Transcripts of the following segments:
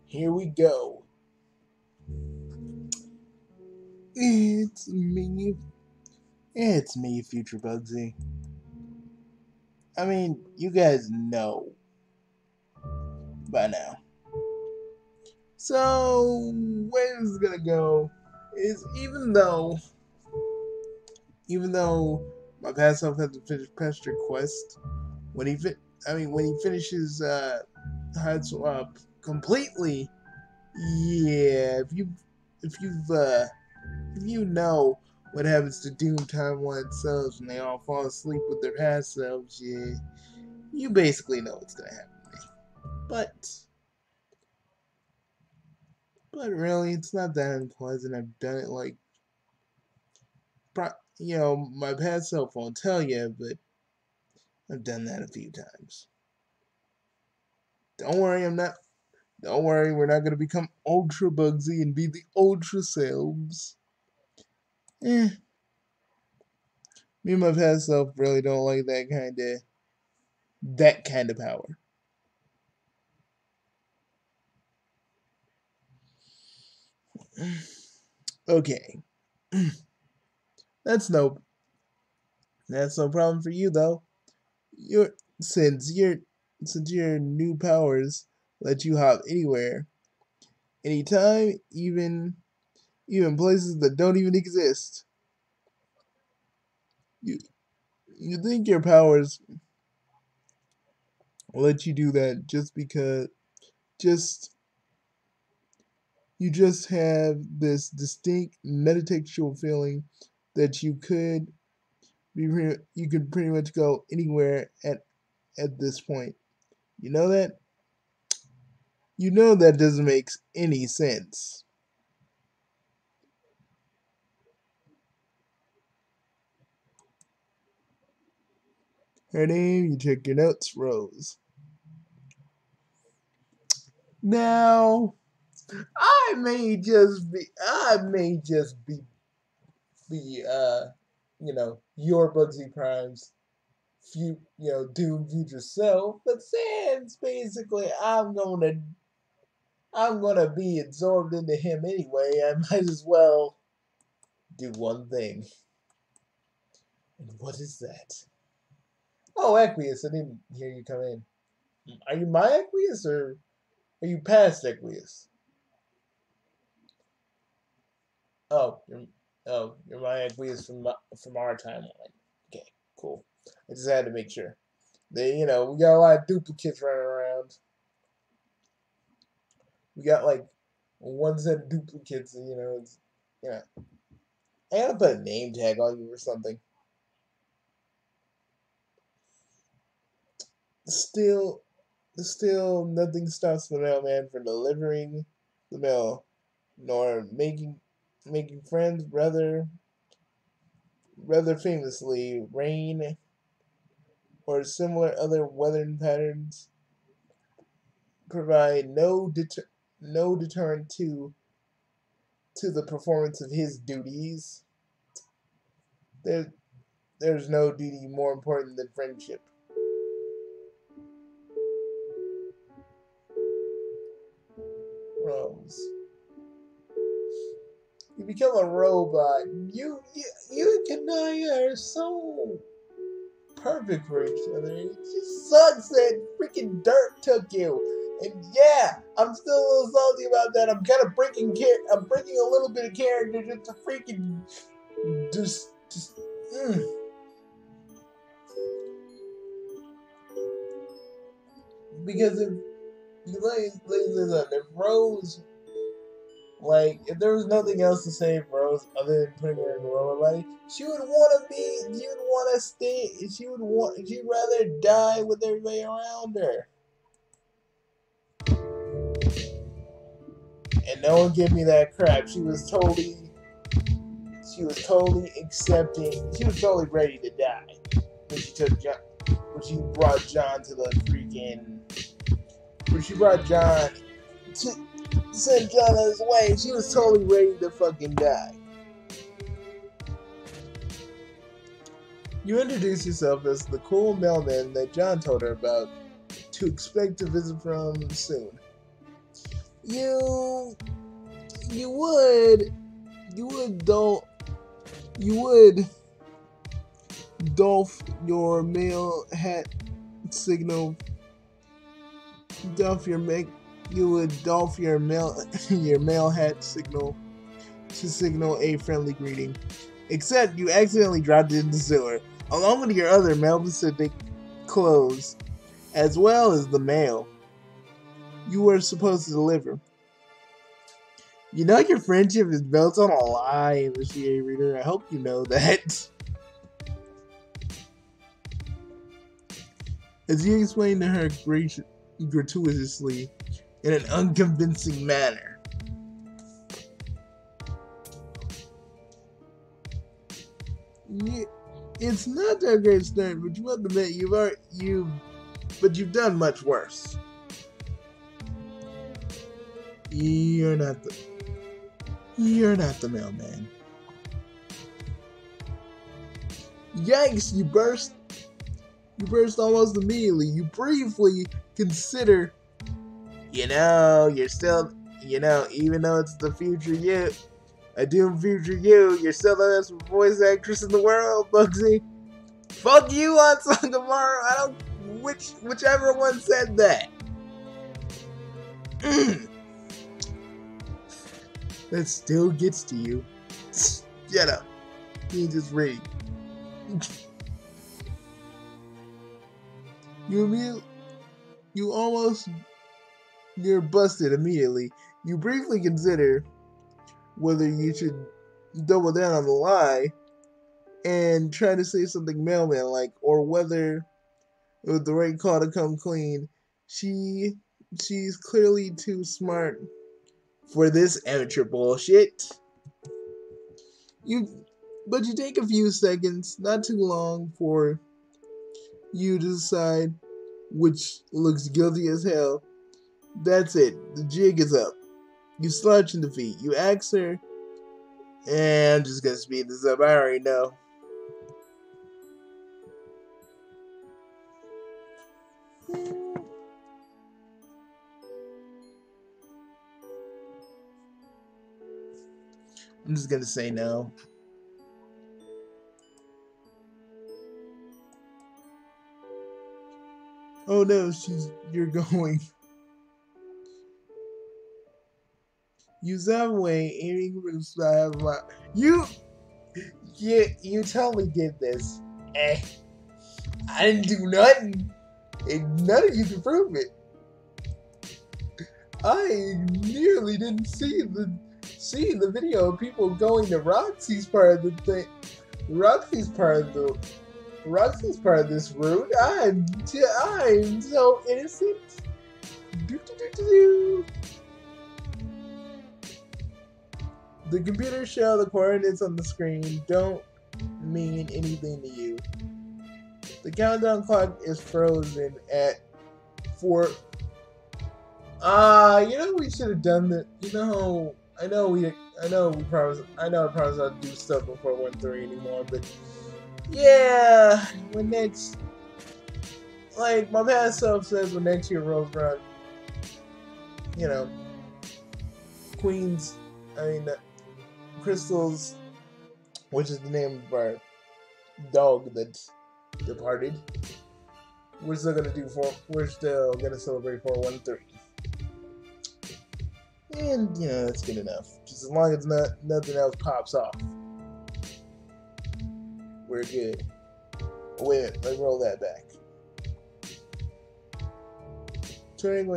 Here we go. It's me. It's me, Future Bugsy. I mean, you guys know by now. So, where this is gonna go is even though my past self has to finish pester quest, when when he finishes hard swap completely, yeah, if you know what happens to Doom timeline selves when they all fall asleep with their past selves, yeah, you basically know what's gonna happen to me. But really, it's not that unpleasant. I've done it like, my past self won't tell you, but I've done that a few times. Don't worry, I'm not. Don't worry, we're not gonna become ultra Bugsy and be the ultra selves. Eh, me and my past self really don't like that kind of power. Okay, that's no that's no problem for you though. Your since your since your new powers let you hop anywhere, anytime, even places that don't even exist. You you think your powers will let you do that just you just have this distinct metatextual feeling that you could pretty much go anywhere at this point. You know that? You know that doesn't make any sense. Her name, you check your notes, Rose. Now, I may just be your Bugsy Prime's doomed future self, but since basically I'm gonna be absorbed into him anyway, I might as well do one thing. And what is that? Oh, Aqueous, I didn't hear you come in. Are you my Aqueous or are you past Aqueous? Oh, you're my Aqueous from our timeline. Okay, cool. I just had to make sure. We got a lot of duplicates running around. We got like one set of duplicates, and you know, I gotta put a name tag on you or something. Still, still, nothing stops the mailman from delivering the mail, nor making friends. Rather famously, rain or similar other weather patterns provide no deterrent to the performance of his duties. There, there's no duty more important than friendship. Rose, you become a robot. You and I are so perfect for each other. It just sucks that freaking dirt took you. And yeah, I'm still a little salty about that. I'm breaking a little bit of character just to freaking just. Mm. Because if you like this up, if Rose, like, if there was nothing else to say for Rose other than putting her in a robot body, she would want to stay, she'd rather die with everybody around her. And no one give me that crap. She was totally accepting. She was totally ready to die when she took John, when she brought John to the freaking, when she brought John to send John on his way. She was totally ready to fucking die. You introduce yourself as the cool mailman that John told her about to expect a visit from soon. you you would you would doff you would doff your mail hat signal doff your make you would doff your mail your mail hat signal to signal a friendly greeting. Except you accidentally dropped it in the sewer, along with your other mail-specific clothes, as well as the mail you were supposed to deliver. You know your friendship is built on a lie, investigator reader. I hope you know that. As you explained to her gratuitously in an unconvincing manner. It's not that great start, but you have to admit you've done much worse. You're not the mailman. Yikes! You burst almost immediately. You briefly consider, you're still, even though it's the future you, a doomed future you're still the best voice actress in the world, Bugsy. Fuck you on Song Tomorrow. I don't, whichever one said that. That still gets to you. Shut up. You just read. You're busted immediately. You briefly consider whether you should double down on the lie and try to say something mailman-like, or whether it was the right call to come clean. She's clearly too smart for this amateur bullshit. But you take a few seconds, not too long, for you to decide which looks guilty as hell. That's it. The jig is up. You slouch in defeat. You ask her, and I'm just gonna speed this up. I already know. I'm just gonna say no. Oh no, you're going. You zap away, aiming for the side of my. You totally did this. I didn't do nothing. And none of you can prove it. I nearly didn't see the video of people going to Roxy's part of the thing. Roxy's part of this route. I'm so innocent. The computer show the coordinates on the screen don't mean anything to you. The countdown clock is frozen at 4. We should have done that. I promised not to do stuff before 1-3 anymore, but yeah, when next, like my past self says, when next year rolls around, Crystal's, which is the name of our dog that departed, we're still gonna celebrate 4-1-3. And, that's good enough. Just as long as nothing else pops off, we're good. Wait, let me roll that back. Turning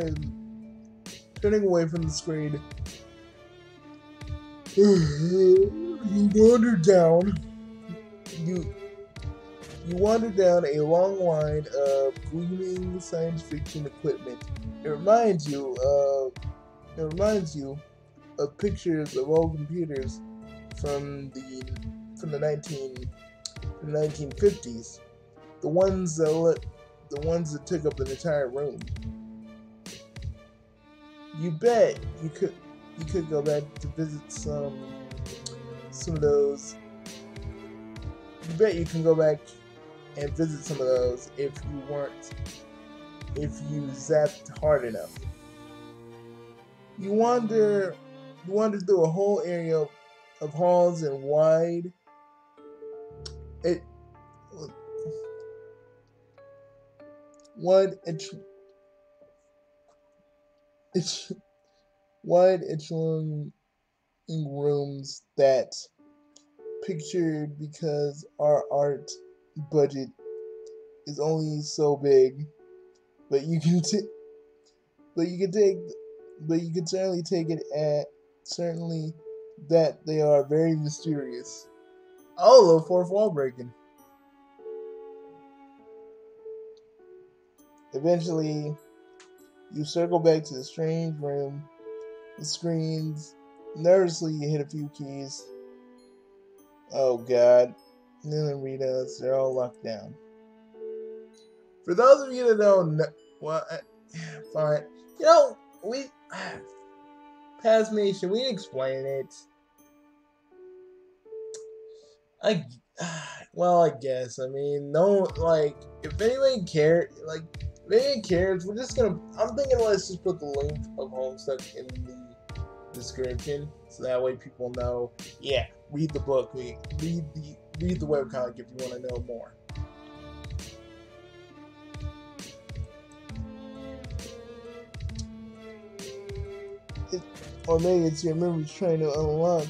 away from the screen, you wander down a long line of gleaming science fiction equipment. It reminds you of pictures of old computers from the 1950s. The ones that took up an entire room. You bet you could go back to visit some of those. You bet you can go back and visit some of those if you zapped hard enough. You wander through a whole area of halls and it wide it's wide echelon rooms that pictured because our art budget is only so big, but you can but you can take but you can certainly take it at certainly that they are very mysterious. Oh, the fourth wall breaking. Eventually, you circle back to the strange room. The screens. Nervously, you hit a few keys. Oh God. And then read us. They're all locked down. For those of you that don't know, well, fine. You know, past me, should we explain it? Well, I guess. I mean, no, like, if anyone cares, we're just gonna. I'm thinking let's just put the link of Homestuck in the description, so that way people know. Yeah, read the book. Read the webcomic if you want to know more. Or maybe it's your memories trying to unlock.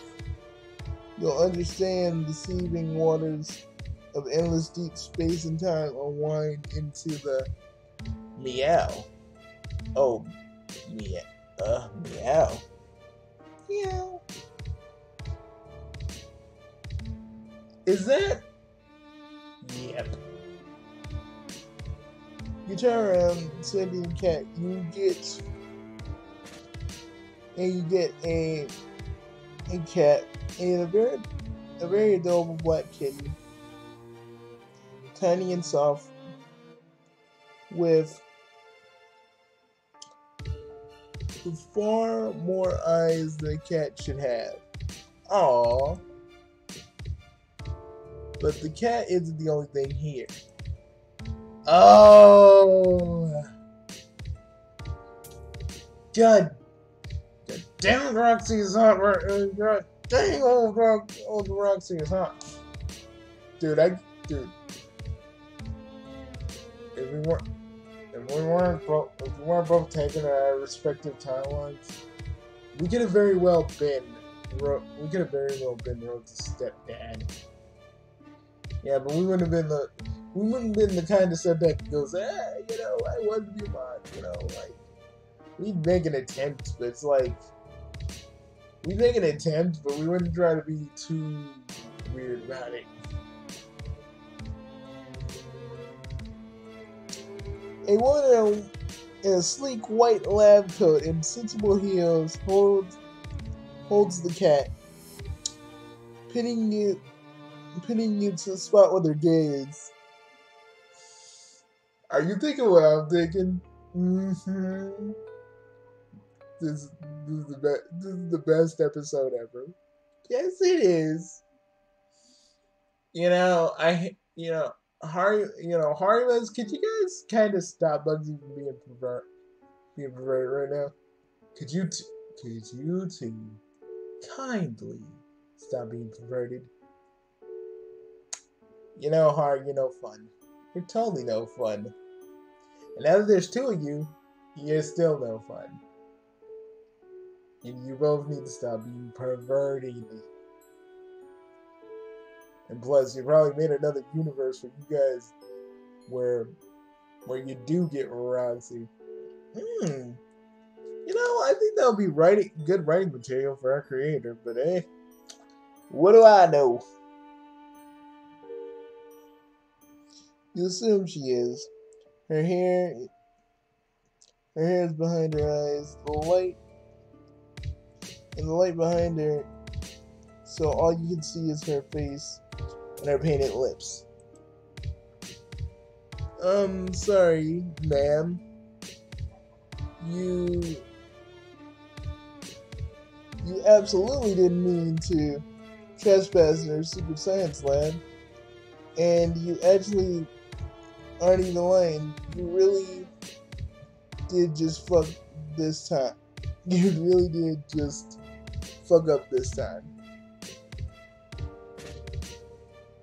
You'll understand deceiving waters of endless deep space and time unwind into the meow. Oh, meow. Meow. Meow. Is that? Yep. You turn around, sending cat. You get a cat and a very adorable black kitten, tiny and soft, with far more eyes than a cat should have. Aww. But the cat isn't the only thing here. Oh. God damn, Roxy is hot. God dang, old Roxy is hot. Dude. If we weren't both taking our respective timelines, we could have very well been wrote to stepdad. Yeah, but we wouldn't have been the kind of stepdad that goes, I want to be mine, like, we'd make an attempt, but it's like, we'd make an attempt, but we wouldn't try to be too weird about it. A woman in a sleek white lab coat and sensible heels holds the cat, pinning you to the spot with her gaze. Are you thinking what I'm thinking? Mm-hmm. This is the best episode ever. Yes, it is. Harimas, could you guys kind of stop Bugsy from being perverted right now? Could you two kindly stop being perverted? Har, you're no fun. You're totally no fun. And now that there's two of you, you're still no fun. And you both need to stop being perverted. And plus, you probably made another universe for you guys where you do get Roxy. I think that'll be good writing material for our creator, but what do I know? You assume she is. Her hair is behind her eyes. The light behind her, so all you can see is her face and her painted lips. Sorry, ma'am. You absolutely didn't mean to trespass in her secret science lab. And you actually aren't even lying. You really did just fuck this time. You really did just fuck up this time.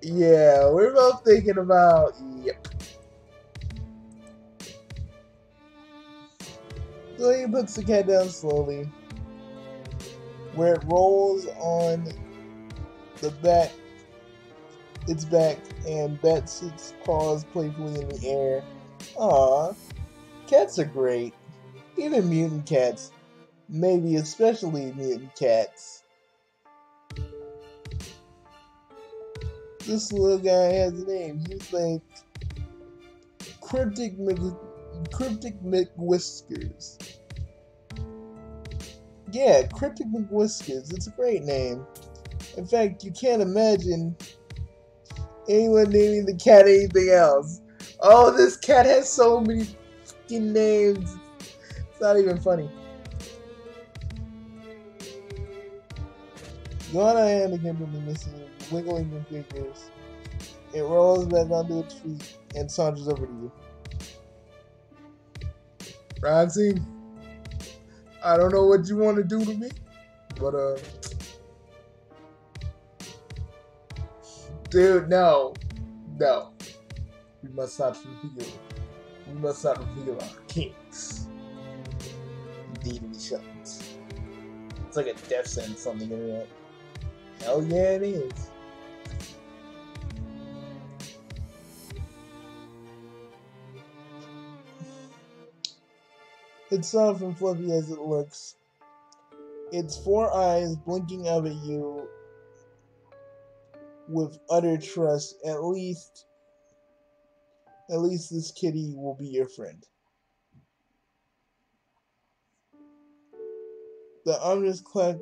Yeah, we're both thinking about, yep. So he puts the cat down slowly, where it rolls on the back, its back, and bats its paws playfully in the air. Aw, cats are great. Even mutant cats. Maybe especially mutant cats. This little guy has a name. He's like Cryptic McWhiskers. Yeah, Cryptic McWhiskers. It's a great name. In fact, you can't imagine anyone naming the cat anything else. Oh, this cat has so many fucking names. It's not even funny. Go on ahead again from the missing, wiggling your fingers. It rolls back onto its feet and saunters over to you. Roxy, I don't know what you want to do to me, but dude, no. We must not reveal. We must not reveal our kinks. Indeed, we shouldn't. It's like a death sentence on the internet. Hell yeah, it is. It's soft and fluffy as it looks. Its 4 eyes blinking up at you with utter trust. At least this kitty will be your friend. The ominous clack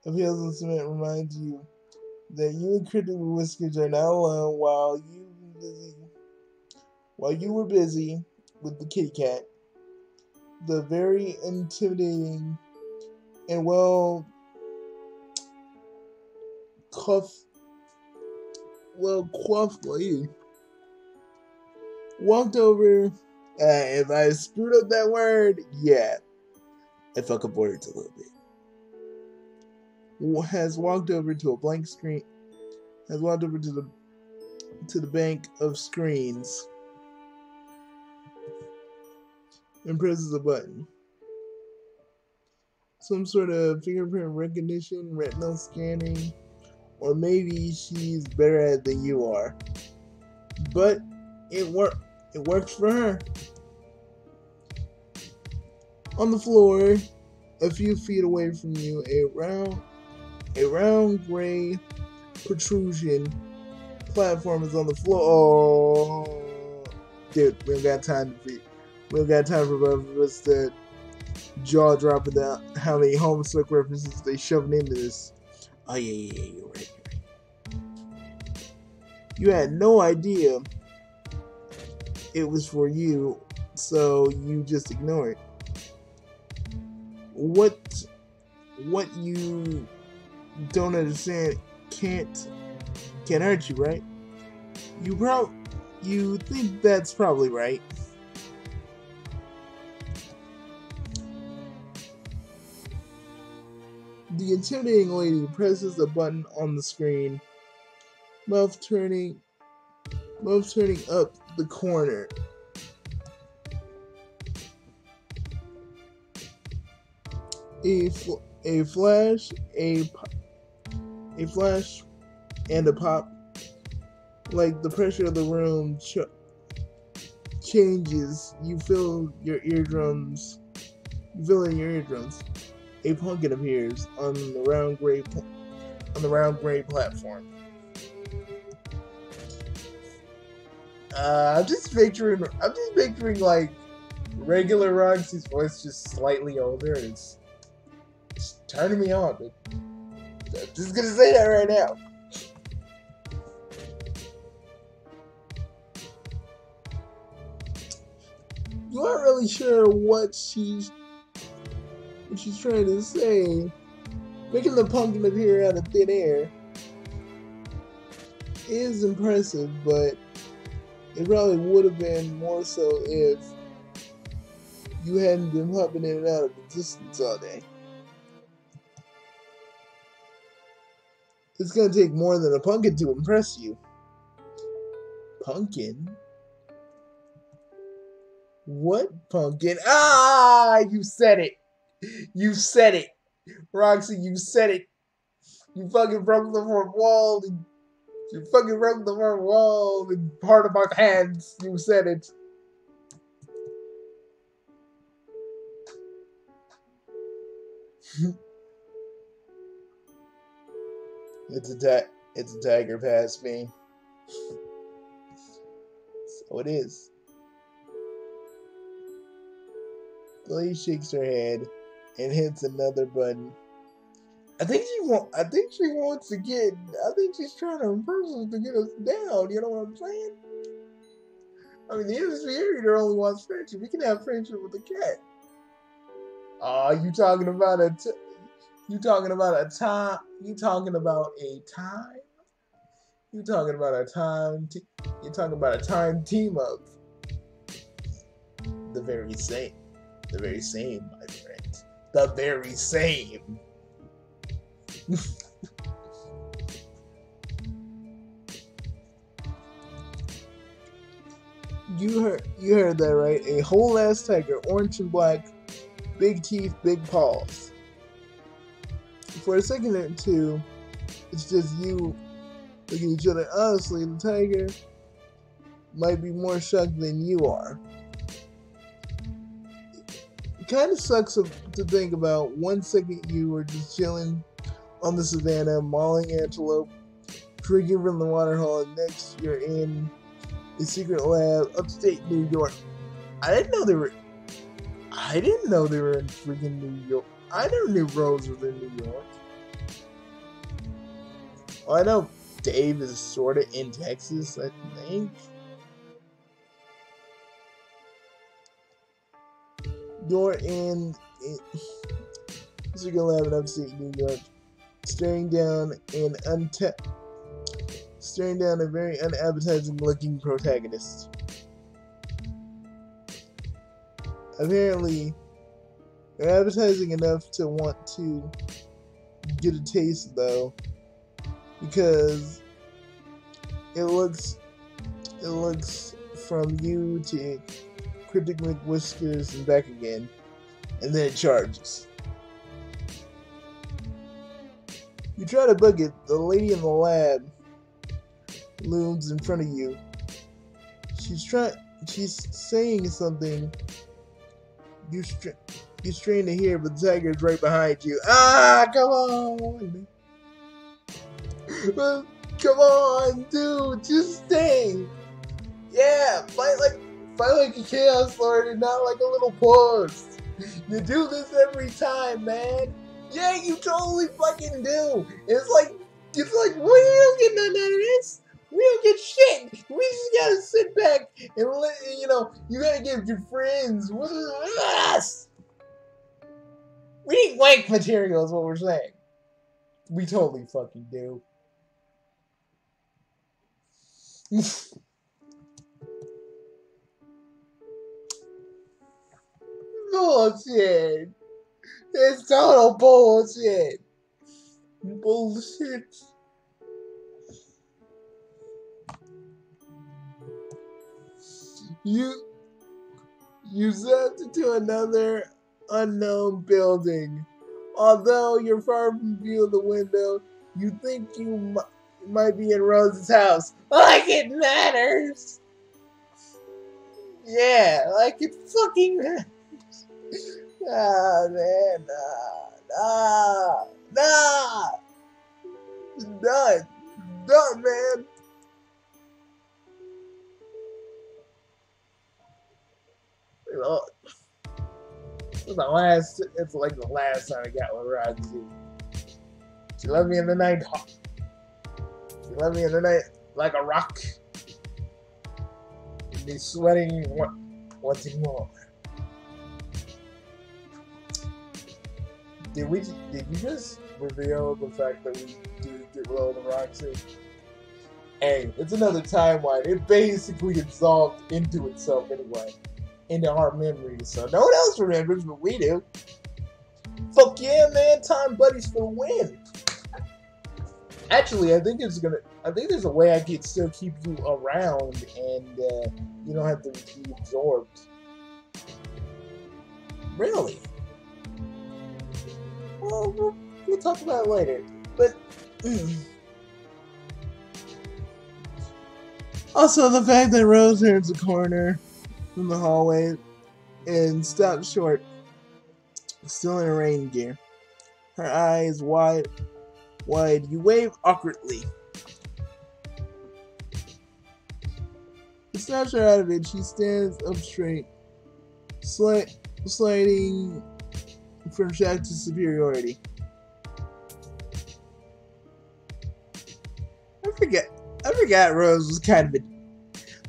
of heels and cement reminds you that you and Cryptic Whiskers are not alone while you were busy with the kitty cat. The very intimidating and coiffed lady walked over. If I screwed up that word, yeah, I fuck up words a little bit. Has walked over to a blank screen. Has walked over to the bank of screens and presses a button. Some sort of fingerprint recognition, retinal scanning, or maybe she's better at it than you are. But it works for her. On the floor, a few feet away from you, a round gray protrusion platform is on the floor. Oh, dude, we don't got time for both of us to jaw dropping down how many Homestuck references they shoving into this. Oh yeah, you're right. You had no idea it was for you, so you just ignore it. What you don't understand can't hurt you, right? You think that's probably right. The intimidating lady presses a button on the screen, mouth turning up the corner. A flash and a pop, like the pressure of the room changes. You feel in your eardrums. A pumpkin appears on the round gray platform. I'm just picturing like regular Roxy's voice, just slightly older. It's turning me on, but I'm just gonna say that right now. You aren't really sure what she's trying to say. Making the pumpkin appear out of thin air is impressive, but it probably would have been more so if you hadn't been popping in and out of existence all day. It's gonna take more than a pumpkin to impress you. Pumpkin? What pumpkin? Ah! You said it! You said it! Roxy, you said it! You fucking broke the fourth wall! You fucking broke the fourth wall in part of my hands! You said it! It's a tiger past me. So it is. Lily shakes her head and hits another button. I think she wants to get. I think she's trying to impress us to get us down. You know what I'm saying? I mean, the industry reader only wants friendship. We can have friendship with a cat. Oh, you talking about a time? You talking about a time? You talking about a time? You talking about a time? You talking about a time team up? The very same. The very same, my friend. The very same. You heard that right? A whole ass tiger, orange and black, big teeth, big paws. For a second or two, it's just you looking at each other. Honestly, the tiger might be more shocked than you are. It kind of sucks to think about. 1 second you were just chilling on the savannah, mauling antelope, drinking from the water hole, and next you're in a secret lab upstate New York. I didn't know they were in freaking New York. I never knew Rose was in New York. Well, I know Dave is sort of in Texas, I think. You're in secret lab in upstate New York, staring down a very unappetizing looking protagonist. Apparently, they're appetizing enough to want to get a taste, though, because it looks from you to Cryptic McWhiskers and back again, and then it charges. You try to bug it. The lady in the lab looms in front of you. She's saying something. You strain to hear, but the tiger's right behind you. Ah, come on! Come on, dude, just stay. Yeah, fight like a chaos lord and not like a little puss. You do this every time, man. Yeah, you totally fucking do. It's like we don't get none out of this. We don't get shit. We just gotta sit back and you gotta give your friends with us. We need wank material is what we're saying. We totally fucking do. Bullshit. It's total bullshit. Bullshit. You zapped into another unknown building. Although you're far from view of the window, you think you might be in Rose's house. Like it matters! Yeah, like it fucking matters. Ah, man, nah. Done, man. It's like the last time I got with Roxy. She left me in the night hot. She left me in the night like a rock. And be sweating wanting more. Did you just reveal the fact that we do get rid of Roxy? Hey, it's another timeline. It basically dissolved into itself anyway. into our memories. So no one else remembers, but we do. Fuck yeah, man! Time buddies for the win. Actually, I think there's a way I could still keep you around, and you don't have to be absorbed. Really? Well, we'll talk about it later. But also, the fact that Rose turns the corner from the hallway and stops short, still in her rain gear. Her eyes wide. You wave awkwardly. It snaps her out of it. She stands up straight, sliding from shock to superiority. I forgot Rose was kind of a.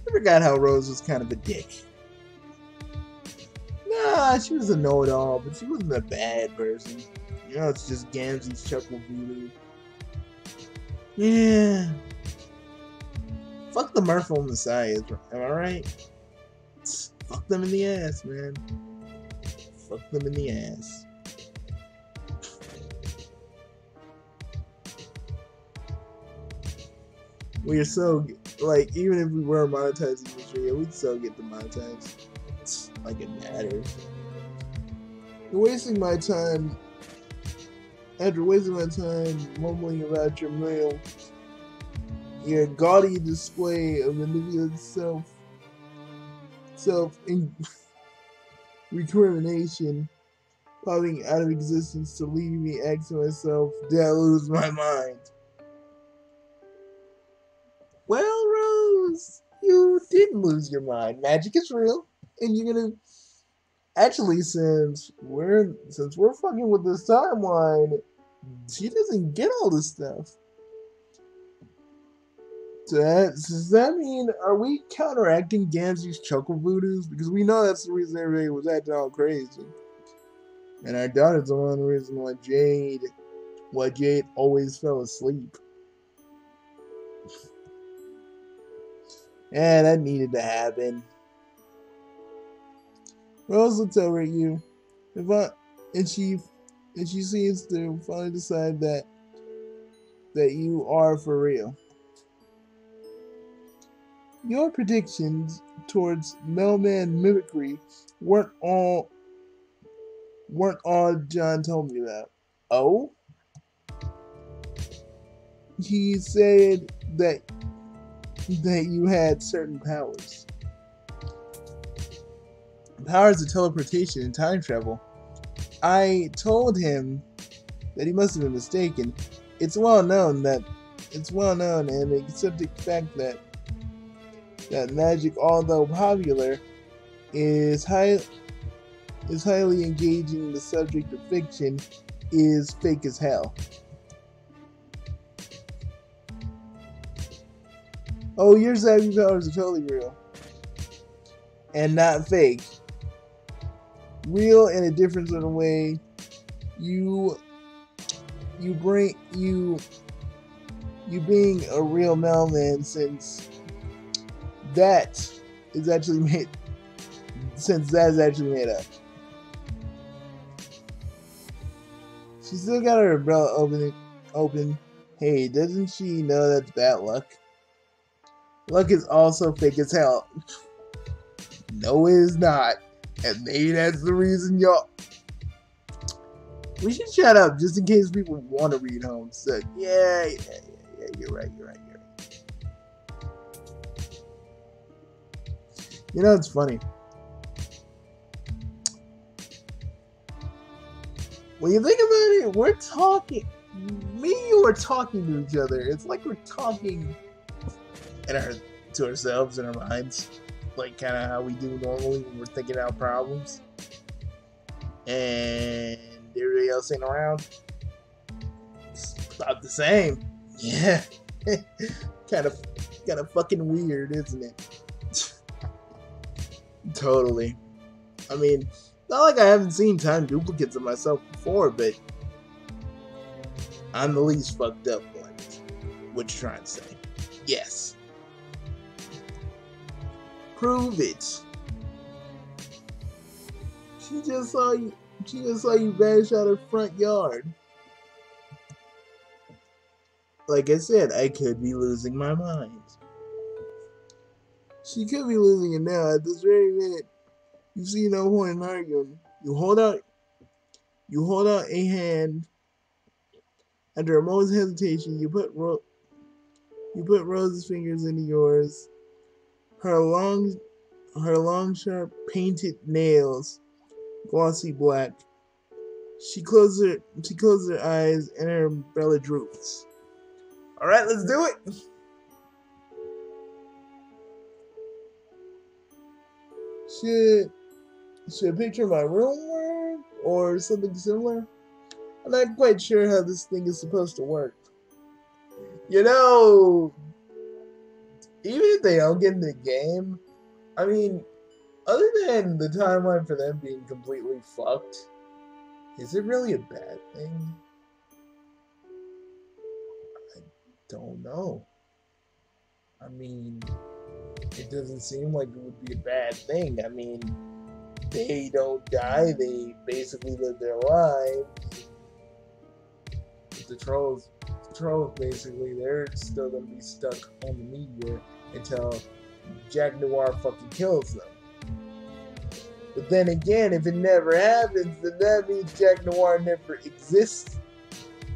I forgot how Rose was kind of a dick. Nah, she was a know-it-all, but she wasn't a bad person. You know, it's just Gamzee's chuckle voodoo. Yeah. Fuck the Merfolk Messiahs, am I right? Fuck them in the ass, man. Fuck them in the ass. We are so, like, even if we were monetizing this video, we'd still get demonetized. It's like it matters. You're wasting my time. After wasting my time mumbling about your mail, your gaudy display of manipulative self-recrimination popping out of existence to leave me asking myself, did I lose my mind? Well, Rose, you didn't lose your mind. Magic is real, and you're gonna actually, since we're fucking with this timeline, she doesn't get all this stuff. Does that mean, are we counteracting Gamzee's chuckle voodoos? Because we know that's the reason everybody was acting all crazy. And I doubt it's the one reason why Jade always fell asleep. Yeah, that needed to happen. Rose looks over at you, and she seems to finally decide that you are for real. Your predictions towards mailman mimicry weren't all John told me about. Oh? He said that you had certain powers. Powers of teleportation and time travel. I told him that he must have been mistaken. It's well known and the accepted fact that magic, although popular, is highly engaging. The subject of fiction is fake as hell. Oh, your savvy powers are totally real and not fake. Real in a different sort of way. You being a real mailman, since that is actually made up. She still got her umbrella open. Hey, doesn't she know that's bad luck? Luck is also fake as hell. No, it is not. And maybe that's the reason y'all. We should shut up just in case people want to read home. So, yeah, you're right. You know, it's funny. When you think about it, we're talking. Me and you are talking to each other. It's like we're talking to ourselves in our minds. Like kind of how we do normally when we're thinking out problems. And everybody else ain't around. It's about the same. Yeah. kind of fucking weird, isn't it? Totally. I mean, not like I haven't seen time duplicates of myself before, but I'm the least fucked up one. What you trying to say? Yes. Prove it. She just saw you. She just saw you vanish out her front yard. Like I said, I could be losing my mind. She could be losing it now. At this very minute, you see no point in arguing. You hold out a hand. After a moment's hesitation, you put Rose's fingers into yours. Her long, sharp, painted nails, glossy black. She closes her eyes, and her umbrella droops. All right, let's do it. Should I picture my room work or something similar? I'm not quite sure how this thing is supposed to work. You know, even if they don't get in the game, I mean, other than the timeline for them being completely fucked, is it really a bad thing? I don't know. I mean, it doesn't seem like it would be a bad thing. I mean, they don't die, they basically live their lives. The trolls basically, they're still gonna be stuck on the meteor until Jack Noir fucking kills them. But then again, if it never happens, then that means Jack Noir never exists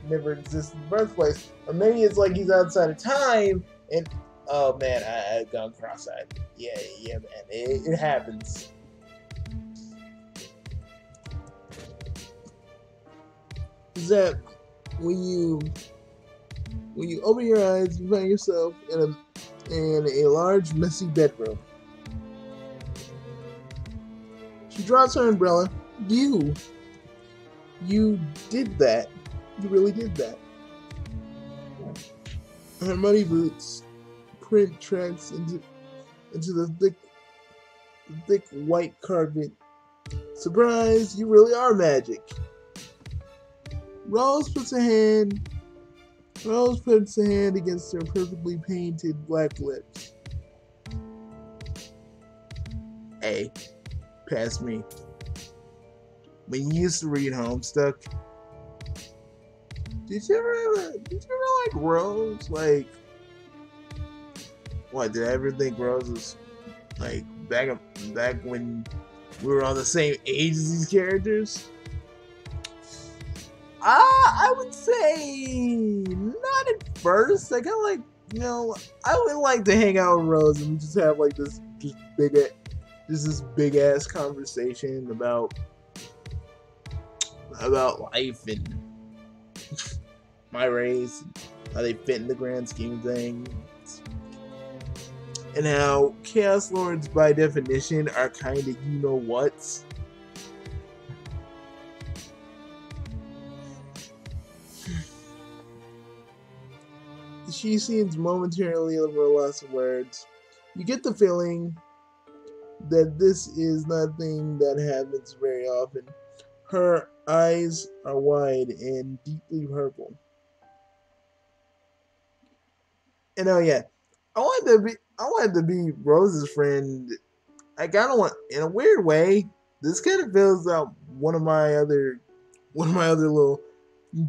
in the first place. Or maybe it's like he's outside of time and oh man, I've gone cross-eyed. Yeah, man, it happens. Is that when you open your eyes, you find yourself in a large, messy bedroom. She drops her umbrella. You did that. You really did that. Her muddy boots print tracks into the thick white carpet. Surprise! You really are magic. Rose puts a hand against her perfectly painted black lips. Hey, pass me. When you used to read Homestuck, did you ever like Rose? Like, what, did I ever think Rose was like back when we were on the same age as these characters? I would say not at first. I kind of like, I would like to hang out with Rose and just have like this big ass conversation about life and my race, how they fit in the grand scheme of things, and how Chaos Lords by definition are kind of you-know-whats. She seems momentarily at a loss of words. You get the feeling that this is nothing that happens very often. Her eyes are wide and deeply purple. And oh yeah, I wanted to be Rose's friend. I kind of want, in a weird way, this kind of fills out one of my other little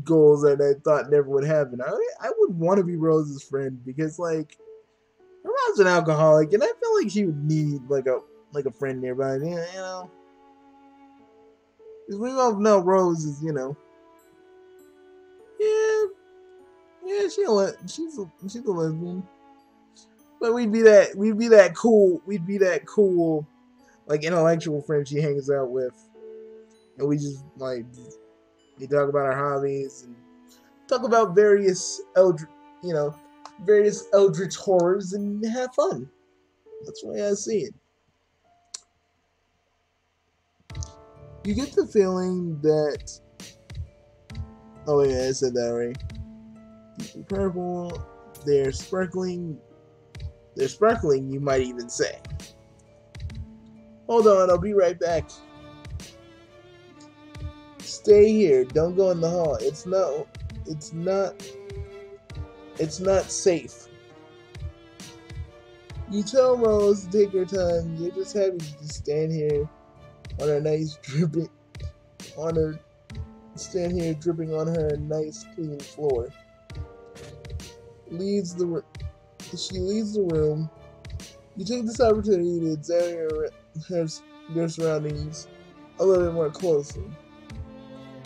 goals that I thought never would happen. I would want to be Rose's friend because, like, her mom's an alcoholic, and I feel like she would need like a friend nearby. Because we both know Rose is, she's a lesbian. But we'd be that cool, like, intellectual friend she hangs out with, and we just like. We talk about our hobbies and talk about various eldritch horrors and have fun. That's the way I see it. You get the feeling that, oh yeah, I said that already. Deeply purple. They're sparkling. You might even say. Hold on, I'll be right back. Stay here. Don't go in the hall. It's not safe. You tell Rose to take her time. You're just happy to just stand here on her nice dripping, on her, stand here dripping on her nice clean floor. She leaves the room. You take this opportunity to examine your surroundings a little bit more closely.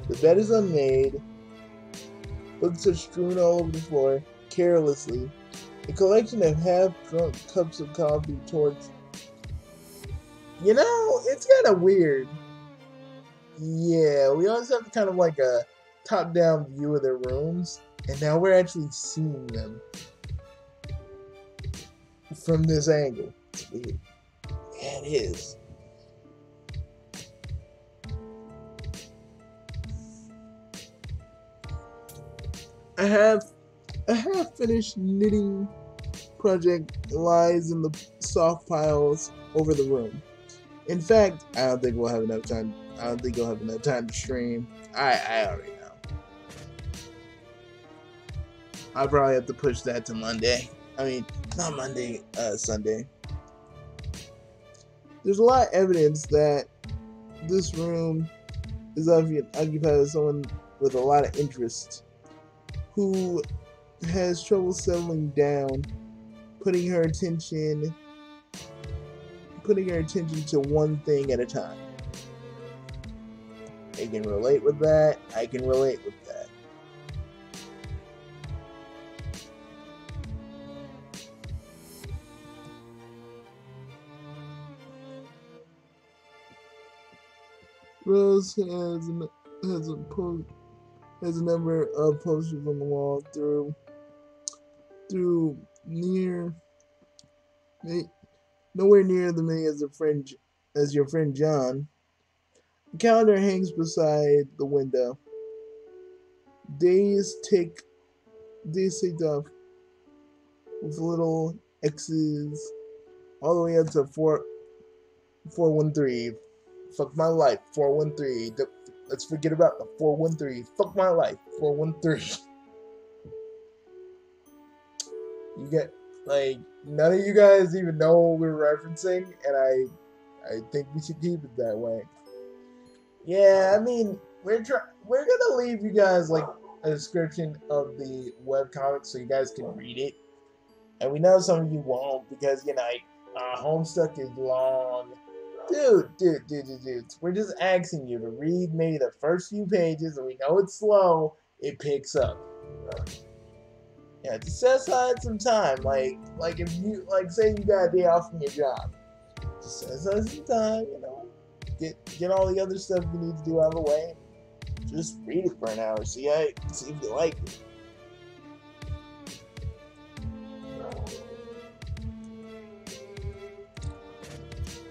The bed is unmade. Books are strewn all over the floor, carelessly. A collection of half-drunk cups of coffee towards... You know, it's kind of weird. Yeah, we always have kind of like a top-down view of their rooms, and now we're actually seeing them from this angle. It's weird. Yeah, it is. A half-finished knitting project lies in the soft piles over the room. In fact, I don't think we'll have enough time. I don't think you'll have enough time to stream. I already know. I'll probably have to push that to Monday. I mean, not Monday, Sunday. There's a lot of evidence that this room is occupied by someone with a lot of interest, who has trouble settling down, putting her attention to one thing at a time. I can relate with that. I can relate with that. Rose has a number of posters on the wall nowhere near the many as your friend John. The calendar hangs beside the window. Days ticked off with little X's all the way up to 413. Fuck my life, 413. Let's forget about the 413. Fuck my life, 413. You get, like, none of you guys even know what we're referencing, and I think we should keep it that way. Yeah, I mean, we're gonna leave you guys like a description of the webcomic so you guys can read it. And we know some of you won't because, you know, Homestuck is long. Dude. We're just asking you to read maybe the first few pages, and we know it's slow. It picks up. Yeah, just set aside some time. Like if you, say you got a day off from your job, just set aside some time. You know, get all the other stuff you need to do out of the way. Just read it for an hour. See if you like it.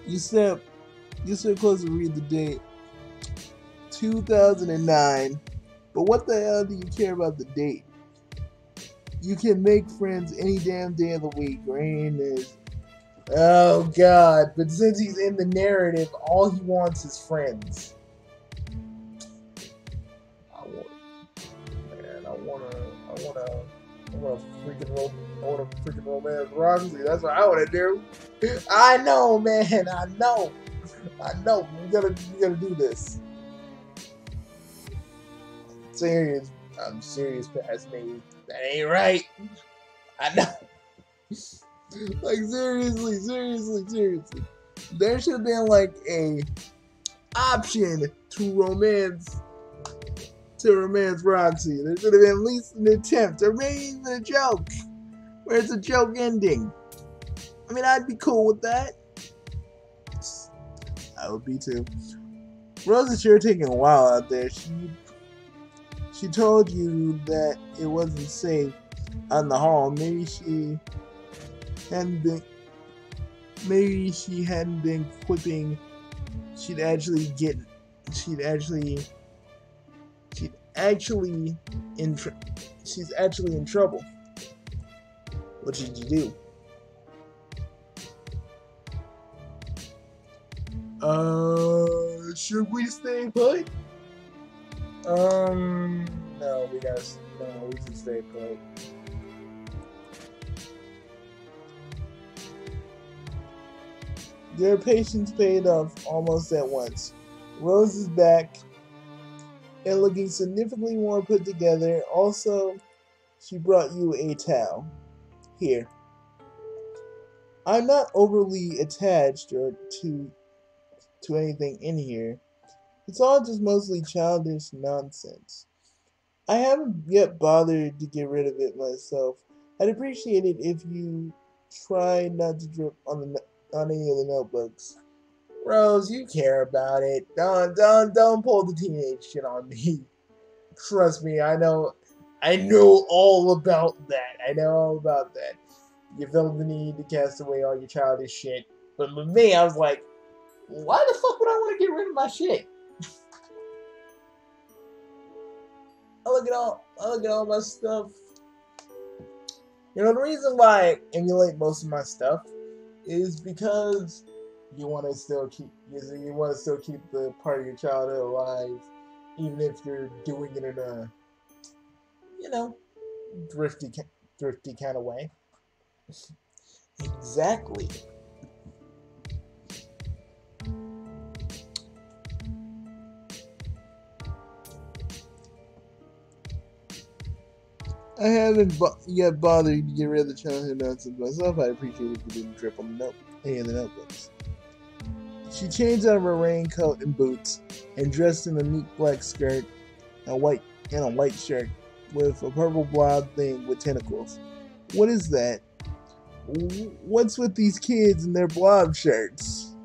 You step close to read the date. 2009. But what the hell do you care about the date? You can make friends any damn day of the week. Rain is... Oh God! But since he's in the narrative, all he wants is friends. I want a freaking romance Roxy. That's what I want to do. I know, man. I know. We gotta do this. I'm serious past me. That ain't right. I know. Like, seriously. There should have been like a option to romance Roxy. There should have been at least an attempt, or maybe even a joke, where it's a joke ending. I mean, I'd be cool with that. I would be too. Rose is sure taking a while out there. She told you that it wasn't safe on the hall. Maybe she hadn't been quipping. She's actually in trouble. What did you do? Should we stay put? No, we should stay put. Your patience paid off almost at once. Rose is back and looking significantly more put together. Also, she brought you a towel. Here. I'm not overly attached or to anything in here. It's all just mostly childish nonsense. I haven't yet bothered to get rid of it myself. I'd appreciate it if you try not to drip on any of the notebooks. Rose, you care about it. Don't pull the teenage shit on me. Trust me, I know all about that. I know all about that. You felt the need to cast away all your childish shit. But with me, I was like, why the fuck would I want to get rid of my shit? I look at all my stuff. You know, the reason why I emulate most of my stuff is because you want to still keep the part of your childhood alive, even if you're doing it in a, you know, thrifty kind of way. Exactly. I haven't yet bothered to get rid of the childhood nonsense myself. I'd appreciate it if you didn't drip on any of the notebooks. She changed out of her raincoat and boots and dressed in a neat black skirt and a white shirt with a purple blob thing with tentacles. What is that? What's with these kids and their blob shirts?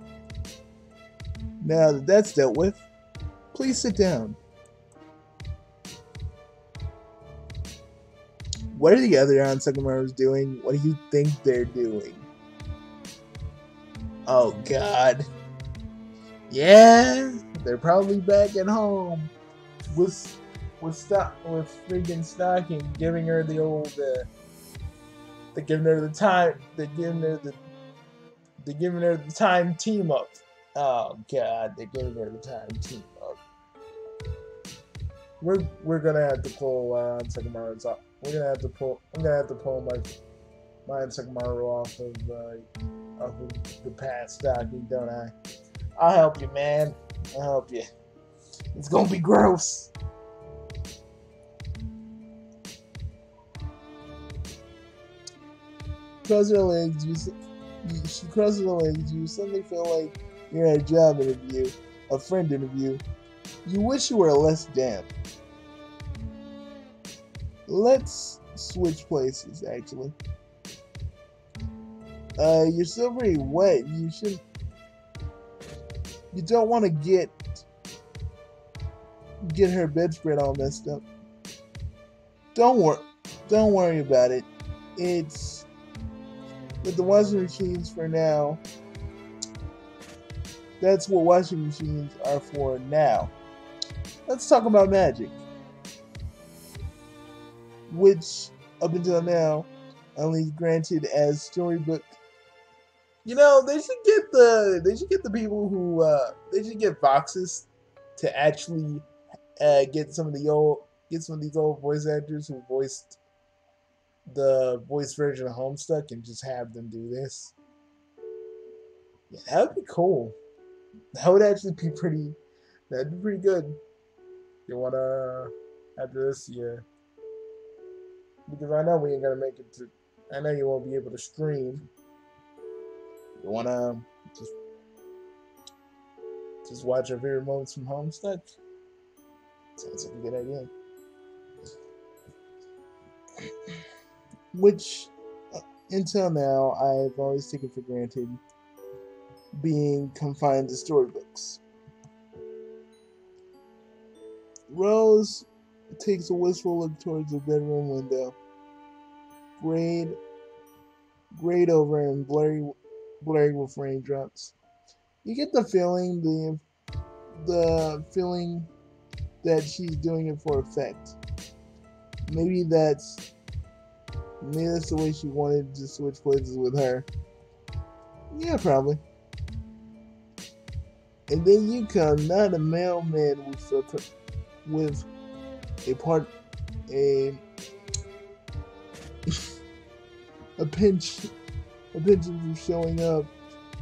Now that that's dealt with, please sit down. What are the other Ansakamaros doing? What do you think they're doing? Oh God. Yeah, they're probably back at home with freaking Stocking giving her the old they're giving her the time team up. Oh God, they're giving her the time team up. We're gonna have to pull Ansakamaro's off. I'm gonna have to pull my Ansakamaru off of the past Stocking, don't I? I'll help you, man. I'll help you. It's gonna be gross. Crossing her legs, she crosses her legs. You suddenly feel like you're at a job interview, a friend interview. You wish you were less damp. Let's switch places, actually. You're still pretty wet. You don't want to get her bedspread all messed up. Don't worry about it. It's with the washing machines for now. That's what washing machines are for now. Let's talk about magic, which up until now only granted as storybook. You know, they should get the people who they should get Voxes to actually get some of these old voice actors who voiced the voice version of Homestuck and just have them do this. Yeah, that would be cool. That would actually be pretty. That'd be pretty good. You wanna after this, yeah. Because I know we ain't gonna make it to. I know you won't be able to stream. You wanna just watch our favorite moments from Homestuck? Sounds like a good idea. Which, until now, I've always taken for granted being confined to storybooks. Rose takes a wistful look towards the bedroom window. Grayed over and blurry with raindrops. You get the feeling that she's doing it for effect. Maybe that's the way she wanted to switch places with her. Yeah, probably. And then you come, not a mailman with a penchant for showing up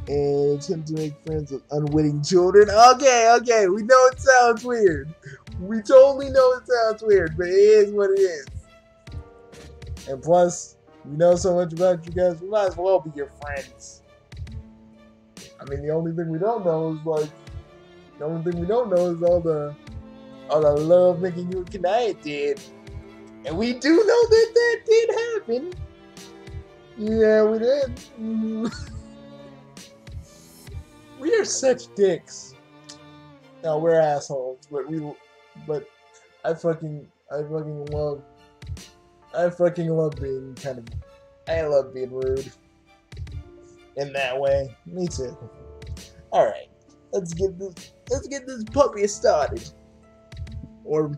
and attempt to make friends with unwitting children. Okay, we know it sounds weird. We totally know it sounds weird, but it is what it is. And plus, we know so much about you guys, we might as well be your friends. I mean, the only thing we don't know is all the love making you and Kanaya did. And we do know that did happen. Yeah, we did. We are such dicks. No, we're assholes, but I fucking love being I love being rude. In that way. Me too. Alright. Let's get this puppy started. Or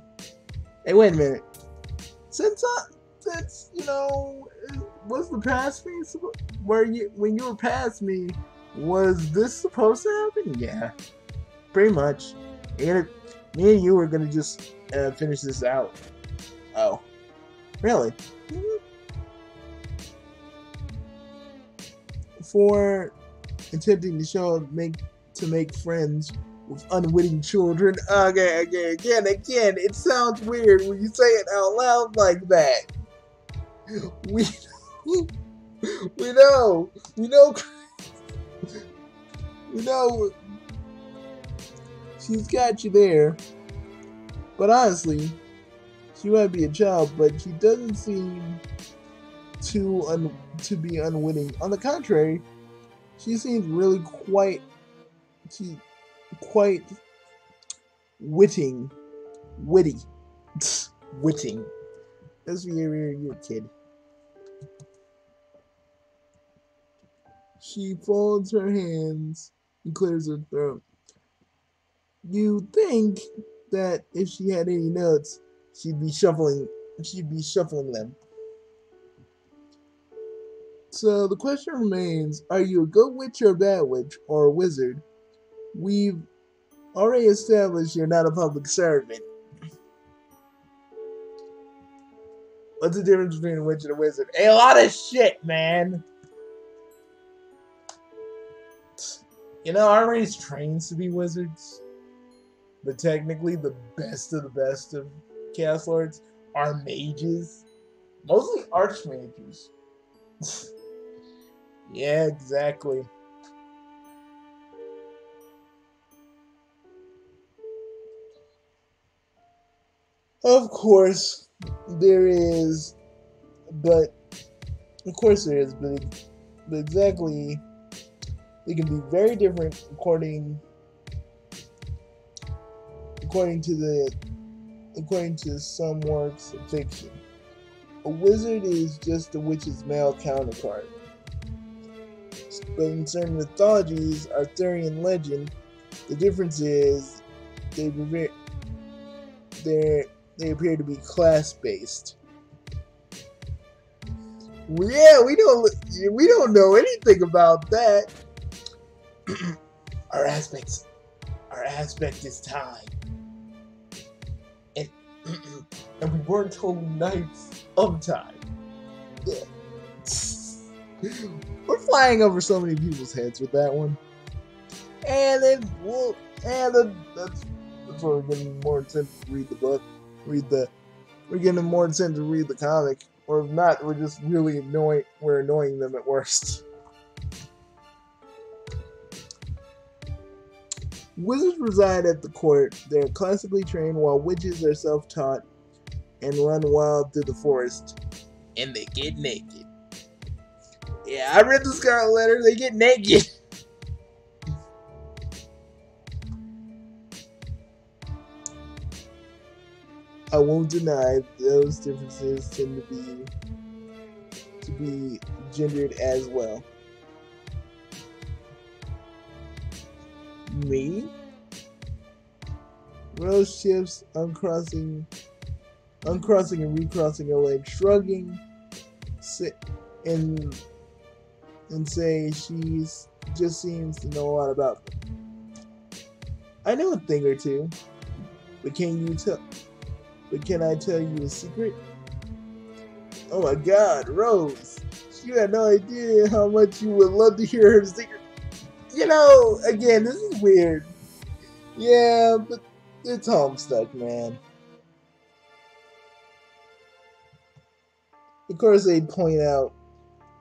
hey, wait a minute. Since you know, was the past me when you were past me, was this supposed to happen? Yeah, pretty much. And me and you were gonna just finish this out. Oh, really? For attempting to make friends with unwitting children. Okay, again, it sounds weird when you say it out loud like that. We know, she's got you there. But honestly, she might be a child, but she doesn't seem to be unwitting. On the contrary, she seems really quite witty. Witting. That's you're a kid. She folds her hands and clears her throat. You think that if she had any notes, she'd be shuffling them. So the question remains, are you a good witch or a bad witch or a wizard? We've already established you're not a public servant. What's the difference between a witch and a wizard? A lot of shit, man! You know, our race trains to be wizards. But technically, the best of Chaos Lords are mages. Mostly archmages. Yeah, exactly. Of course, there is, but exactly, they can be very different according to some works of fiction. A wizard is just a witch's male counterpart. But in certain mythologies, Arthurian legend, the difference is they appear to be class-based. Yeah, we don't know anything about that. Our aspect is time. And we weren't told knights of time. Yeah. We're flying over so many people's heads with that one. And then that's why we're getting more incentive to read the book. We're getting more incentive to read the comic. Or if not, we're just really annoying. We're annoying them at worst. Wizards reside at the court. They're classically trained, while witches are self-taught and run wild through the forest. And they get naked. Yeah, I read the Scarlet Letter. They get naked. I won't deny those differences tend to be gendered as well. Me? Rose shifts, uncrossing and recrossing her legs, shrugging, and say she just seems to know a lot about them. I know a thing or two, but can I tell you a secret? Oh my God, Rose! You had no idea how much you would love to hear her secret. You know, again, this is weird. Yeah, but it's Homestuck, man. Of course, they point out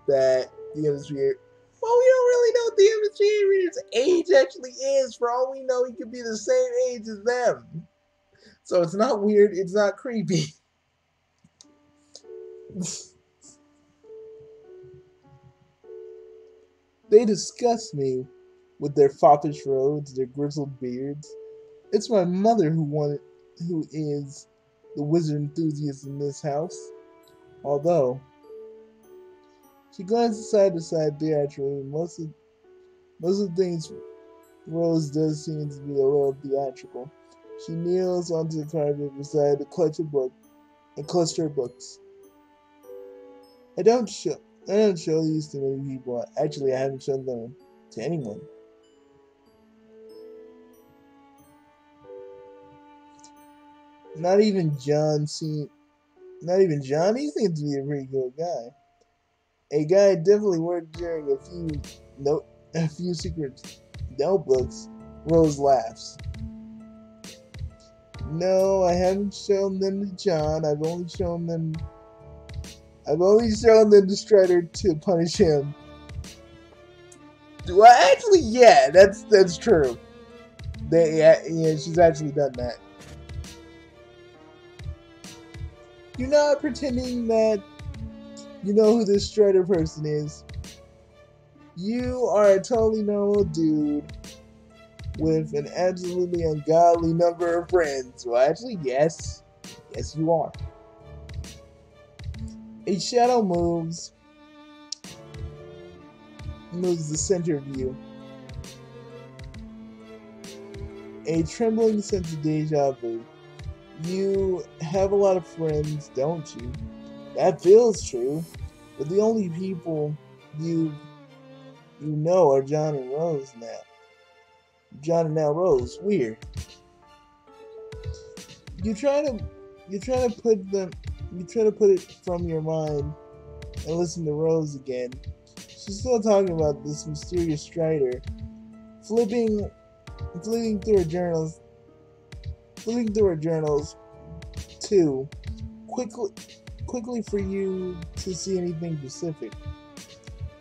that the Demonstrator. Well, we don't really know what the Demonstrator's age actually is. For all we know, he could be the same age as them. So it's not weird. It's not creepy. They disgust me with their foppish robes, their grizzled beards. It's my mother who is the wizard enthusiast in this house. Although she glances side to side theatrically, most of the things Rose does seem to be a little theatrical. She kneels onto the carpet beside a cluster of books. I don't show these to many people. Actually, I haven't shown them to anyone. Not even John. He seems to be a pretty good guy. A guy definitely worth sharing a few secret notebooks. Rose laughs. No, I haven't shown them to John. I've only shown them to Strider to punish him. Well, actually, yeah, that's true. She's actually done that. You're not pretending that you know who this Strider person is. You are a totally normal dude with an absolutely ungodly number of friends. Well, actually, yes. Yes, you are. A shadow moves the center of you. A trembling sense of deja vu. You have a lot of friends, don't you? That feels true. But the only people you know are John and Rose now. John and now Rose. Weird. You try to put it from your mind and listen to Rose again. She's still talking about this mysterious Strider. Flipping through her journals too, quickly for you to see anything specific.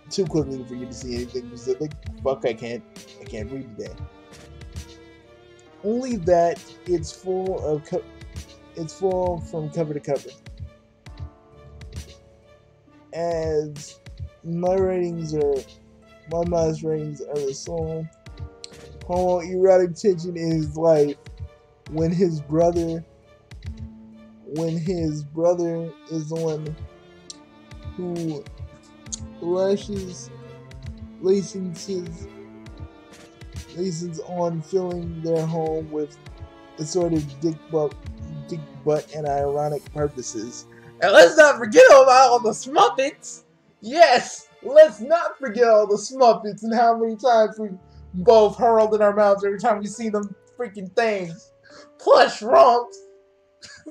Too quickly for you to see anything specific. Fuck, I can't read today. Only that it's full from cover to cover. As my modest ratings are the soul. Homoerotic tension in his life when his brother is the one who lessons on filling their home with assorted dick butt and ironic purposes. And let's not forget about all the Smuppets! Yes! Let's not forget all the Smuppets and how many times we both hurled in our mouths every time we see them freaking things. Plush romps!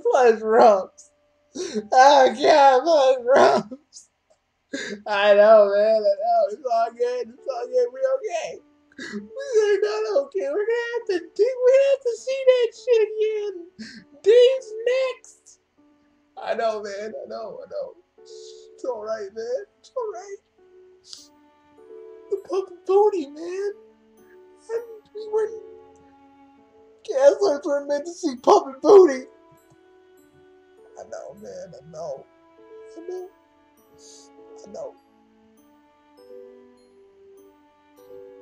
Plush romps! Oh god, plush romps! I know, man, I know. It's all good. We're okay. We're not okay. We're gonna have to see that shit again. Dave's next. I know, man. I know. It's alright, man. It's alright. The puppet booty, man. We weren't. Gaslights were meant to see puppet booty. I know, man. I know.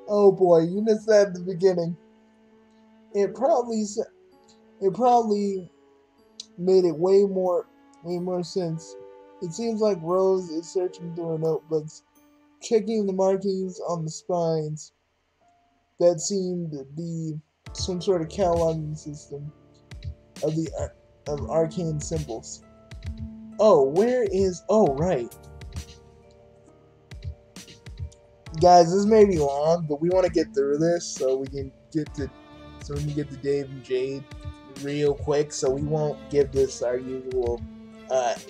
Oh boy, you missed that at the beginning. It probably made it way more sense. It seems like Rose is searching through her notebooks, checking the markings on the spines that seem to be some sort of cataloging system of arcane symbols. Oh, right. Guys, this may be long, but we want to get through this so we can get to Dave and Jade real quick. So we won't give this our usual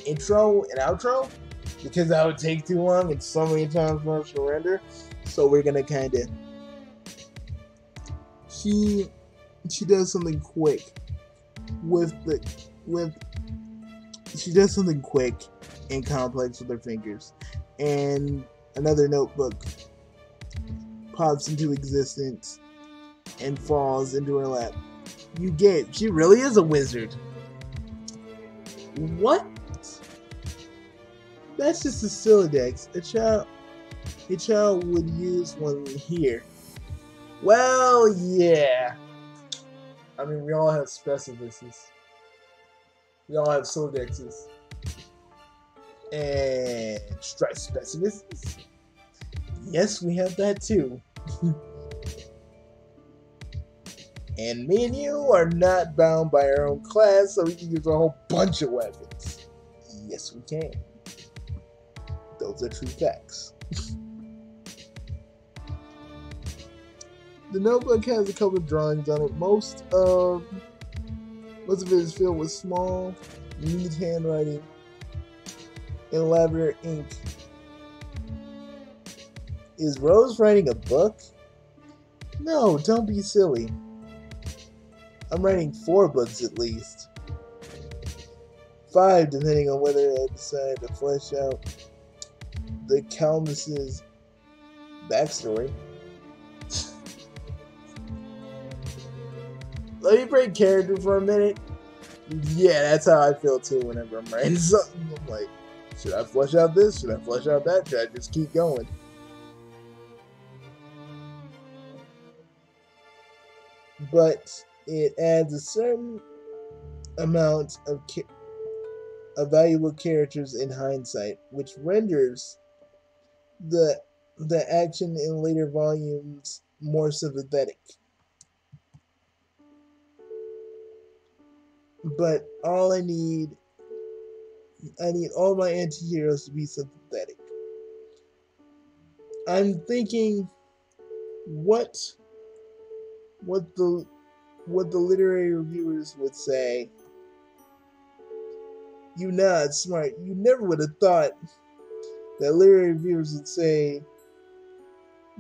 intro and outro because that would take too long and so many times more surrender. So we're gonna kind of she does something quick with she does something quick and complex with her fingers, and another notebook pops into existence and falls into her lap. You get, she really is a wizard. What? That's just a Silodex. A child would use one here. Well, yeah. I mean, we all have specialists. We all have Silodexes. And stripe specialists. Yes, we have that too. And me and you are not bound by our own class, so we can use a whole bunch of weapons. Yes, we can. Those are true facts. The notebook has a couple of drawings on it. Most of it is filled with small, neat handwriting and elaborate ink. Is Rose writing a book? No, don't be silly. I'm writing 4 books at least. 5, depending on whether I decide to flesh out the Calmus's backstory. Let me break character for a minute. Yeah, that's how I feel too whenever I'm writing something. I'm like, should I flesh out this? Should I flesh out that? Should I just keep going? But it adds a certain amount of valuable characters in hindsight, which renders the action in later volumes more sympathetic. But all I need all my anti-heroes to be sympathetic. I'm thinking what the literary reviewers would say. You nod, smart. You never would have thought that literary reviewers would say.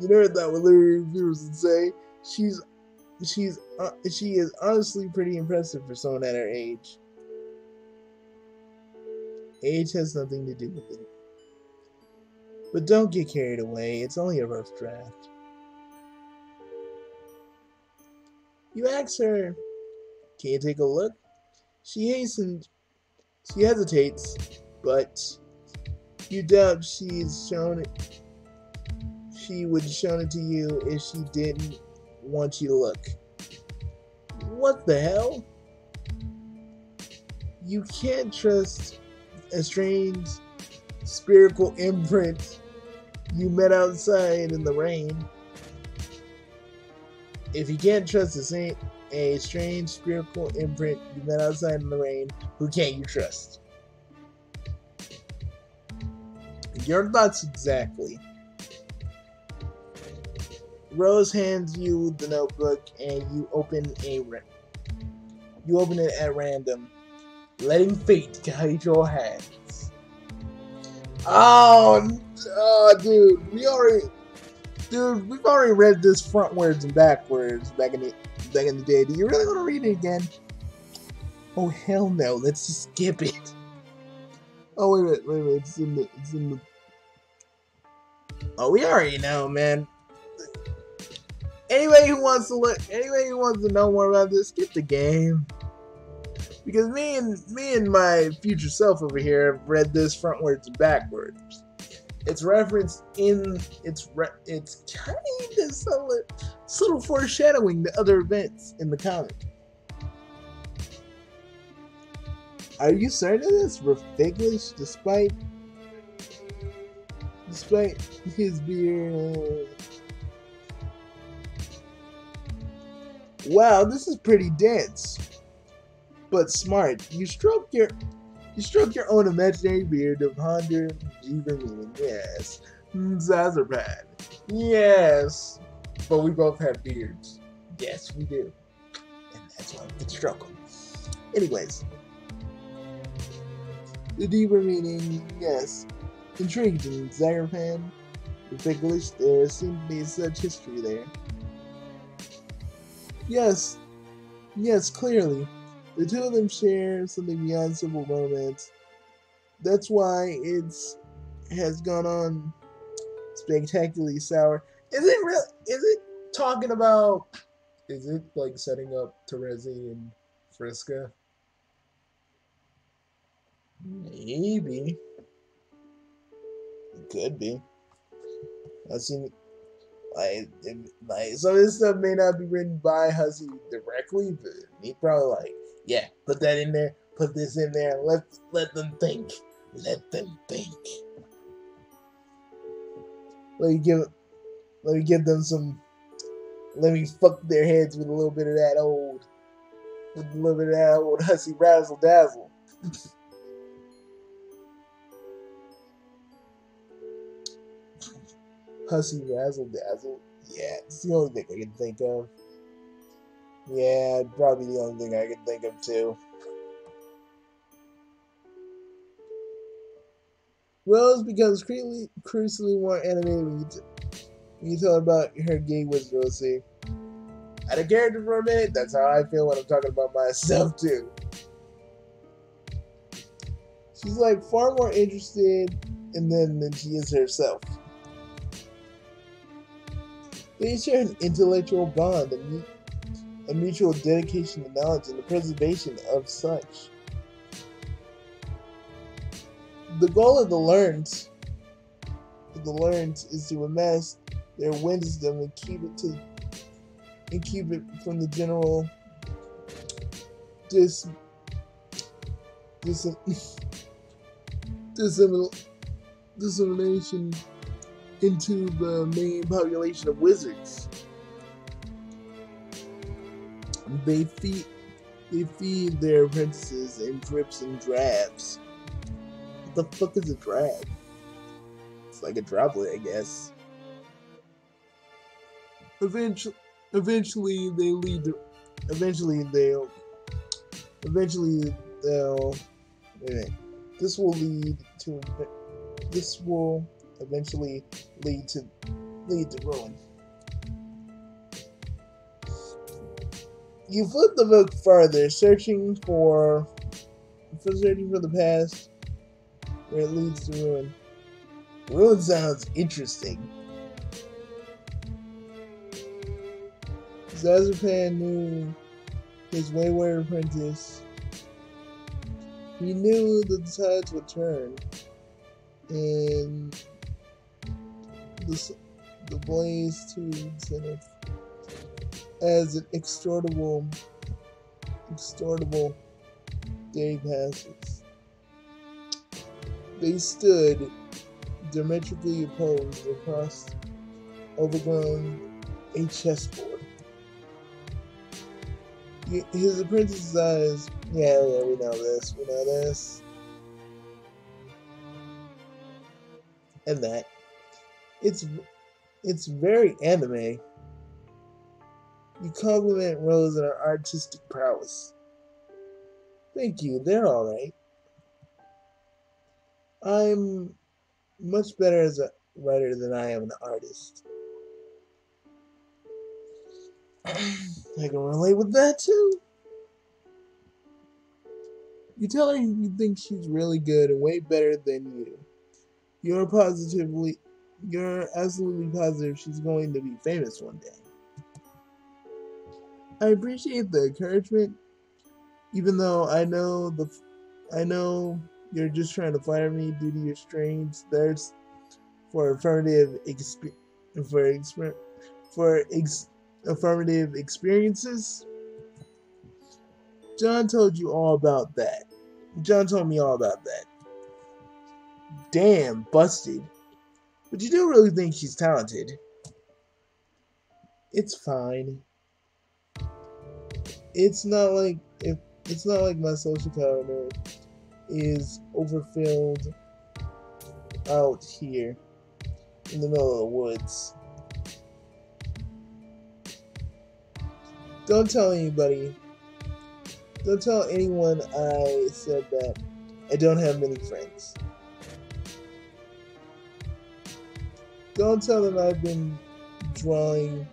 You never thought what literary reviewers would say. She is honestly pretty impressive for someone at her age. Age has nothing to do with it. But don't get carried away. It's only a rough draft. You ask her, can you take a look? She hesitates, but you doubt she would have shown it to you if she didn't want you to look. What the hell? You can't trust a strange spherical imprint you met outside in the rain. If you can't trust a strange spherical imprint you met outside in the rain, who can't you trust? Your thoughts exactly. Rose hands you the notebook and you open it at random, letting fate guide your hands. Oh, dude, we've already read this frontwards and backwards back in the day. Do you really want to read it again? Oh hell no! Let's just skip it. Oh wait a minute. It's in the. Oh, we already know, man. Anybody who wants to know more about this, skip the game. Because me and my future self over here have read this frontwards and backwards. It's referenced in it's kind of subtle foreshadowing the other events in the comic. Are you certain of this? Figlish, despite his beard. Wow, this is pretty dense, but smart. You stroke your own imaginary beard of Honda Jeever meaning. Yes, Zazarpad. Yes, but we both have beards. Yes, we do, and that's why we can stroke them. Anyways, the deeper meaning. Yes, intrigued in Zagorpan. In English, there seemed to be such history there. Yes, yes, clearly. The two of them share something beyond simple romance. That's why it's has gone on spectacularly sour. Is it real? Is it talking about? Is it like setting up Terezi and Friska? Maybe. It could be. I seen like some of this stuff may not be written by Hussey directly, but he probably like, yeah, put that in there, put this in there, let them think. Let them think. Let me give let me give them some let me fuck their heads with a little bit of that old Hussey razzle dazzle. Hussey razzle dazzle. Yeah, it's the only thing I can think of. Yeah, probably the only thing I can think of too. Rose becomes crucially more animated when you tell her about her gig with Rosie. Out of character for a minute, that's how I feel when I'm talking about myself too. She's like far more interested in them than she is herself. They share an intellectual bond, a mutual dedication to knowledge, and the preservation of such. The goal of the learned is to amass their wisdom and keep it from the general dis, dis, dissemination into the main population of wizards. They feed their apprentices in drips and drabs. What the fuck is a drab? It's like a droplet, I guess. Eventually they lead to. Eventually they'll. Wait a minute. This will lead to. This will eventually lead to ruin. You flip the book further, searching for the past, where it leads to ruin. Ruin sounds interesting. Zazupan knew his wayward apprentice. He knew that the tides would turn, and the blaze to incentive as an extortable day passes. They stood diametrically opposed across overgrown a chessboard. His apprentice's eyes, yeah, we know this. And that. It's very anime. You compliment Rose on her artistic prowess. Thank you, they're alright. I'm much better as a writer than I am an artist. I can relate with that too. You tell her you think she's really good and way better than you. You're absolutely positive she's going to be famous one day. I appreciate the encouragement, even though I know you're just trying to flatter me due to your strange thirst for affirmative experiences. John told me all about that. Damn, busted. But you do really think she's talented. It's fine. It's not like my social calendar is overfilled out here in the middle of the woods. Don't tell anybody. Don't tell anyone I said that I don't have many friends. Don't tell them I've been drawing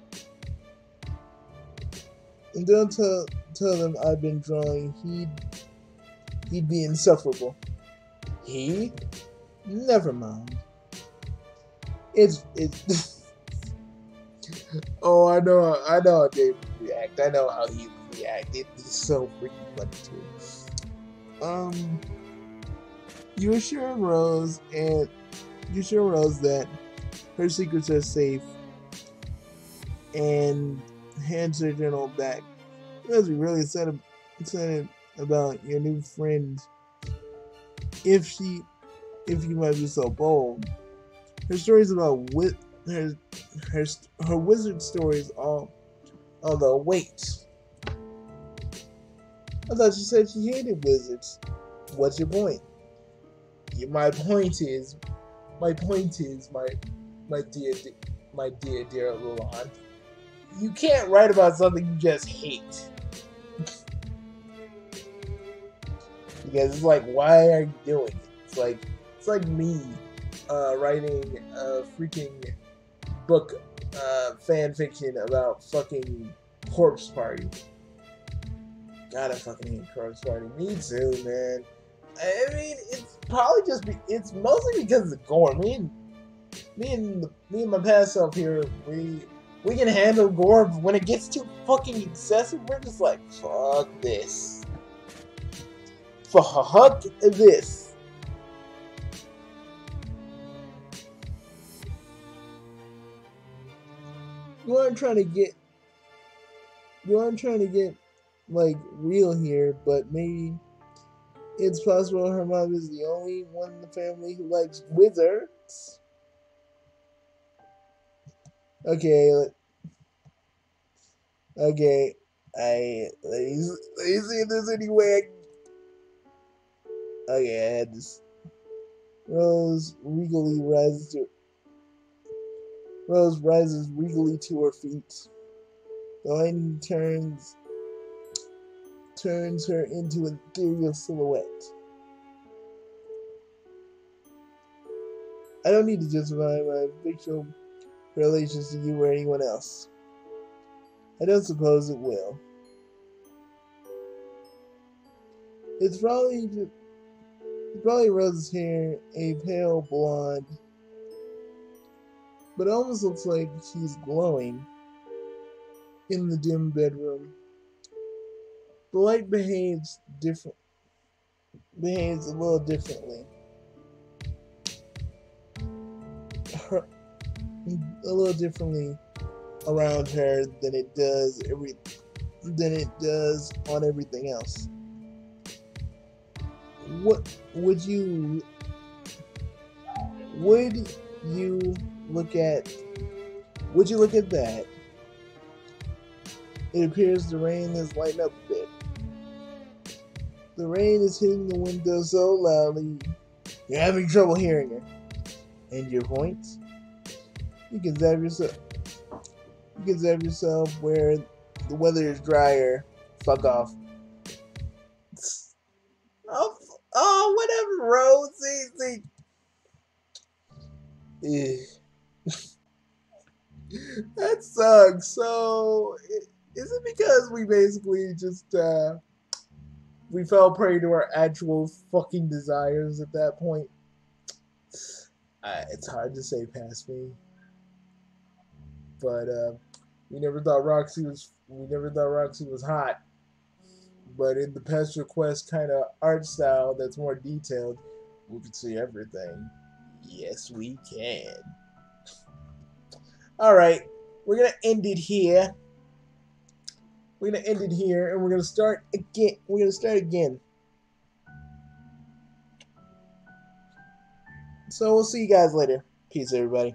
And don't tell them I've been drawing. He'd be insufferable. He? Never mind. It's Oh, I know how Dave would react. I know how he would react. It's so freaking funny too. You assure Rose that her secrets are safe and hands her journal back. Rose really said about your new friend if you might be so bold. Her stories about her wizard stories although wait. I thought you said she hated wizards. What's your point? My point is, my dear lalonde, you can't write about something you just hate. Because it's like, why are you doing it? It's like me writing a freaking book fan fiction about fucking Corpse Party. God, I fucking hate Corpse Party. Me too, man. I mean, it's probably it's mostly because of the gore. Me and my past self here, we can handle gore, but when it gets too fucking excessive, we're just like, fuck this. Fuck this. You aren't trying to get like real here, but maybe it's possible her mom is the only one in the family who likes wizards. Okay, let me see if there's any way I had this. Rose rises regally to her feet. The lightning turns her into an ethereal silhouette. I don't need to justify my fictional relations to you or anyone else. I don't suppose it will. It's probably Rose's hair, a pale blonde, but it almost looks like she's glowing in the dim bedroom. The light behaves a little differently. A little differently around her than it does on everything else. Would you look at that? It appears the rain has lightened up a bit. The rain is hitting the window so loudly you're having trouble hearing it. And your point? You can zap yourself where the weather is drier. Fuck off. Oh, whatever, Rose. That sucks. So, is it because we basically just we fell prey to our actual fucking desires at that point? It's hard to say past me, but we never thought Roxy was hot. But in the Pester Quest kind of art style that's more detailed, we can see everything. Yes, we can. All right, we're gonna end it here. And we're gonna start again. So we'll see you guys later. Peace, everybody.